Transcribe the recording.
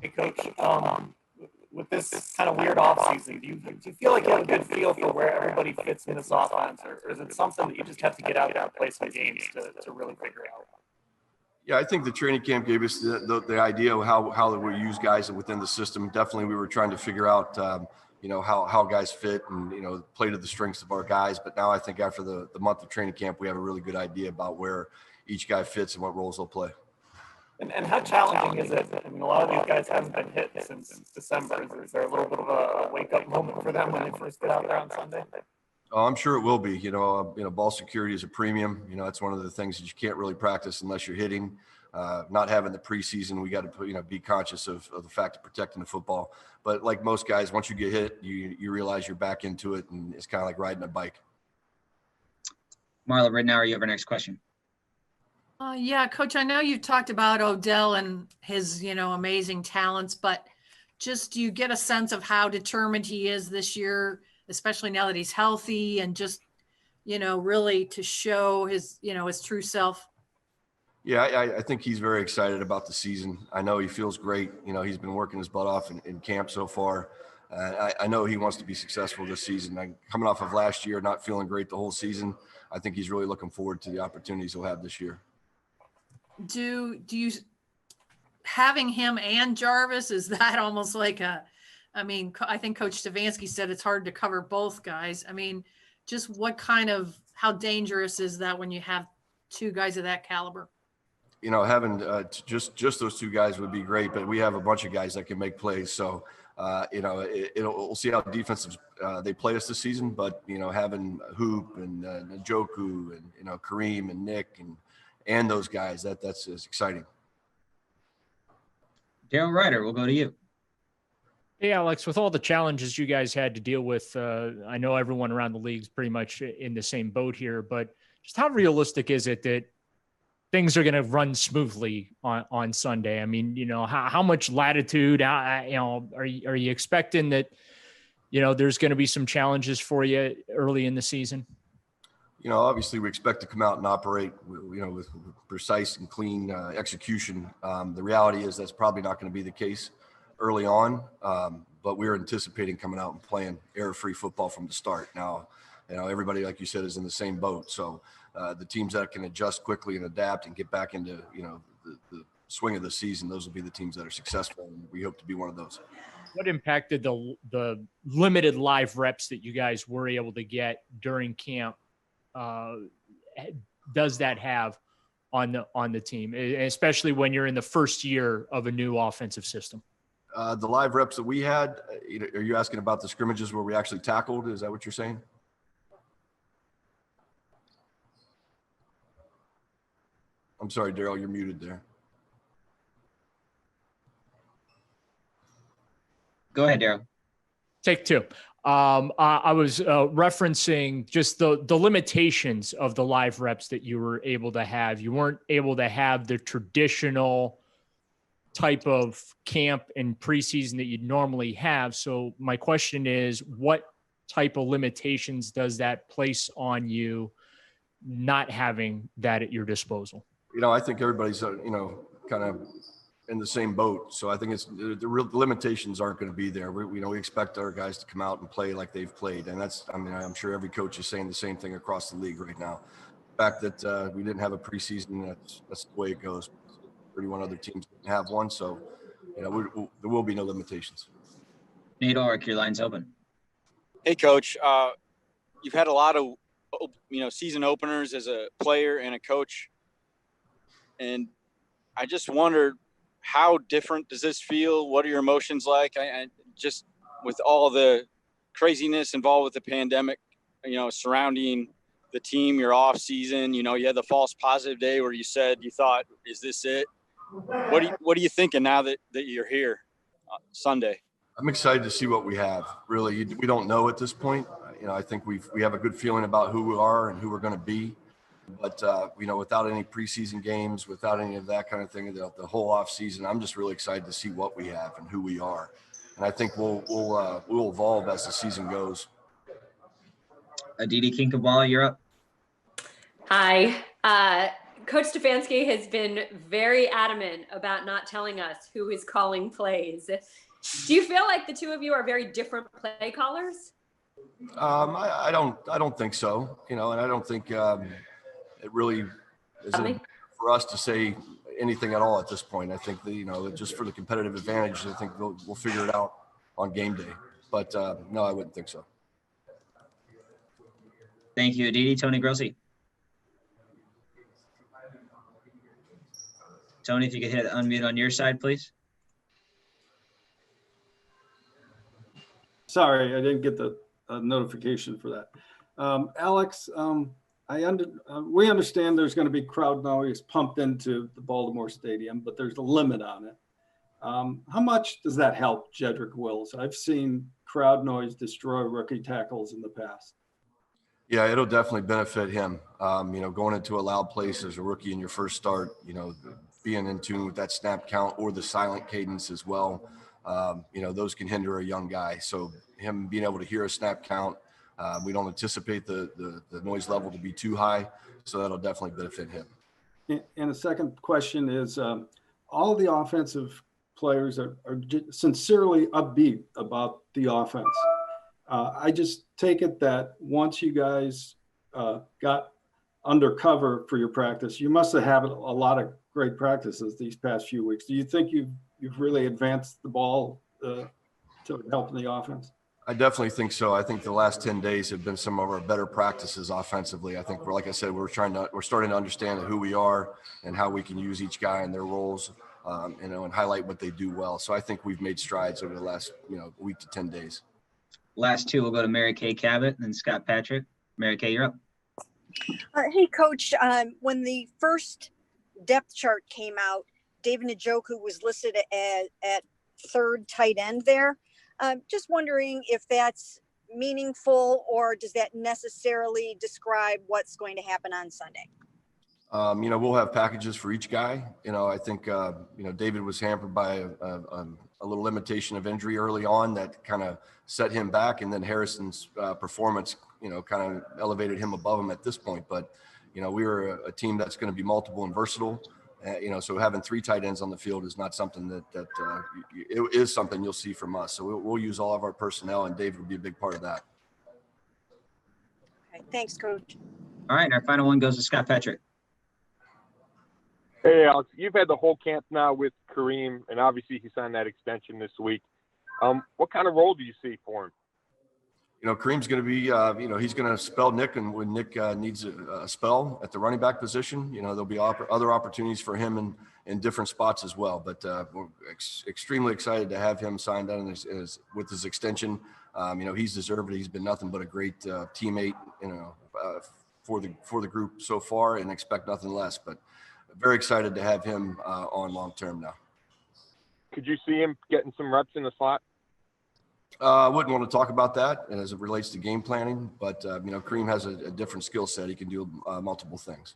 Hey, Coach, with this kind of weird offseason, do you feel like you have a good feel for where everybody fits in this offense, or is it something that you just have to get out and play some games to really figure out? Yeah, I think the training camp gave us the idea of how we use guys within the system. Definitely, we were trying to figure out, how guys fit and, play to the strengths of our guys. But now I think after the month of training camp, we have a really good idea about where each guy fits and what roles they'll play. And how challenging is it? I mean, a lot of these guys haven't been hit since December. Is there a little bit of a wake-up moment for them when they first get out there on Sunday? Oh, I'm sure it will be. Ball security is a premium. That's one of the things that you can't really practice unless you're hitting. Not having the preseason, we got to be conscious of the fact of protecting the football. But like most guys, once you get hit, you realize you're back into it, and it's kind of like riding a bike. Marla Ridnour, you have our next question. Yeah, Coach, I know you've talked about Odell and his, amazing talents, but just do you get a sense of how determined he is this year, especially now that he's healthy, and just, really to show his, his true self? Yeah, I think he's very excited about the season. I know he feels great. He's been working his butt off in camp so far. I know he wants to be successful this season. Coming off of last year, not feeling great the whole season, I think he's really looking forward to the opportunities he'll have this year. Do you having him and Jarvis, is that almost like I think Coach Stefanski said it's hard to cover both guys. I mean, just how dangerous is that when you have two guys of that caliber? Having just those two guys would be great, but we have a bunch of guys that can make plays. So, we'll see how defensive they play us this season. But having Hoop and Njoku and Kareem and Nick and those guys, that's exciting. Daryl Ryder, we'll go to you. Hey, Alex, with all the challenges you guys had to deal with, I know everyone around the league is pretty much in the same boat here, but just how realistic is it that things are going to run smoothly on Sunday? I mean, how much latitude, are you expecting that, there's going to be some challenges for you early in the season? Obviously we expect to come out and operate, with precise and clean execution. The reality is that's probably not going to be the case early on, but we're anticipating coming out and playing error-free football from the start. Now, everybody, like you said, is in the same boat. So the teams that can adjust quickly and adapt and get back into, the swing of the season, those will be the teams that are successful, and we hope to be one of those. What impact did the limited live reps that you guys were able to get during camp does that have on the team, especially when you're in the first year of a new offensive system? The live reps that we had, are you asking about the scrimmages where we actually tackled? Is that what you're saying? I'm sorry, Daryl, you're muted there. Go ahead, Daryl. Take two. I was referencing just the limitations of the live reps that you were able to have. You weren't able to have the traditional type of camp and preseason that you'd normally have. So my question is, what type of limitations does that place on you not having that at your disposal? I think everybody's, kind of in the same boat. So I think the real limitations aren't going to be there. We expect our guys to come out and play like they've played. And I'm sure every coach is saying the same thing across the league right now. The fact that we didn't have a preseason, that's the way it goes. 31 other teams didn't have one. So, there will be no limitations. Nate Ulrich, your line's open. Hey, Coach. You've had a lot of, season openers as a player and a coach. And I just wondered, how different does this feel? What are your emotions like? I just, with all the craziness involved with the pandemic, surrounding the team, your off season, you had the false positive day where you said you thought, is this it? What are you thinking now that you're here Sunday? I'm excited to see what we have. Really, we don't know at this point. I think we have a good feeling about who we are and who we're going to be. But, without any preseason games, without any of that kind of thing, the whole off season, I'm just really excited to see what we have and who we are. And I think we'll evolve as the season goes. Aditi Kinkabwala, you're up. Hi. Coach Stefanski has been very adamant about not telling us who is calling plays. Do you feel like the two of you are very different play callers? I don't think so. And I don't think it really is for us to say anything at all at this point. I think that just for the competitive advantage, I think we'll figure it out on game day. But no, I wouldn't think so. Thank you, Aditi. Tony Grossi. Tony, if you could hit unmute on your side, please. Sorry, I didn't get the notification for that. Alex, we understand there's going to be crowd noise pumped into the Baltimore Stadium, but there's a limit on it. How much does that help Jedrick Wills? I've seen crowd noise destroy rookie tackles in the past. Yeah, it'll definitely benefit him. Going into a loud place as a rookie in your first start, being in tune with that snap count or the silent cadence as well. Those can hinder a young guy. So him being able to hear a snap count, we don't anticipate the noise level to be too high. So that'll definitely benefit him. And the second question is, all of the offensive players are sincerely upbeat about the offense. I just take it that once you guys got undercover for your practice, you must have had a lot of great practices these past few weeks. Do you think you've really advanced the ball to help the offense? I definitely think so. I think the last 10 days have been some of our better practices offensively. I think like I said, we're starting to understand who we are and how we can use each guy in their roles, and highlight what they do well. So I think we've made strides over the last, week to 10 days. Last two, we'll go to Mary Kay Cabot and then Scott Patrick. Mary Kay, you're up. Hey, Coach, when the first depth chart came out, David Njoku was listed at third tight end there. Just wondering if that's meaningful, or does that necessarily describe what's going to happen on Sunday? We'll have packages for each guy. I think, David was hampered by a little limitation of injury early on that kind of set him back. And then Harrison's performance, kind of elevated him above him at this point. But, we were a team that's going to be multiple and versatile. So having three tight ends on the field is not something that it is something you'll see from us. So we'll use all of our personnel, and David will be a big part of that. Okay, thanks, Coach. All right, our final one goes to Scott Patrick. Hey, Alex, you've had the whole camp now with Kareem, and obviously he signed that extension this week. What kind of role do you see for him? Kareem's going to be, he's going to spell Nick, and when Nick needs a spell at the running back position, there'll be other opportunities for him in different spots as well. But we're extremely excited to have him signed on with his extension. He's deserved it. He's been nothing but a great teammate, for the group so far, and expect nothing less. But very excited to have him on long term now. Could you see him getting some reps in the slot? I wouldn't want to talk about that as it relates to game planning, but Kareem has a different skill set. He can do multiple things.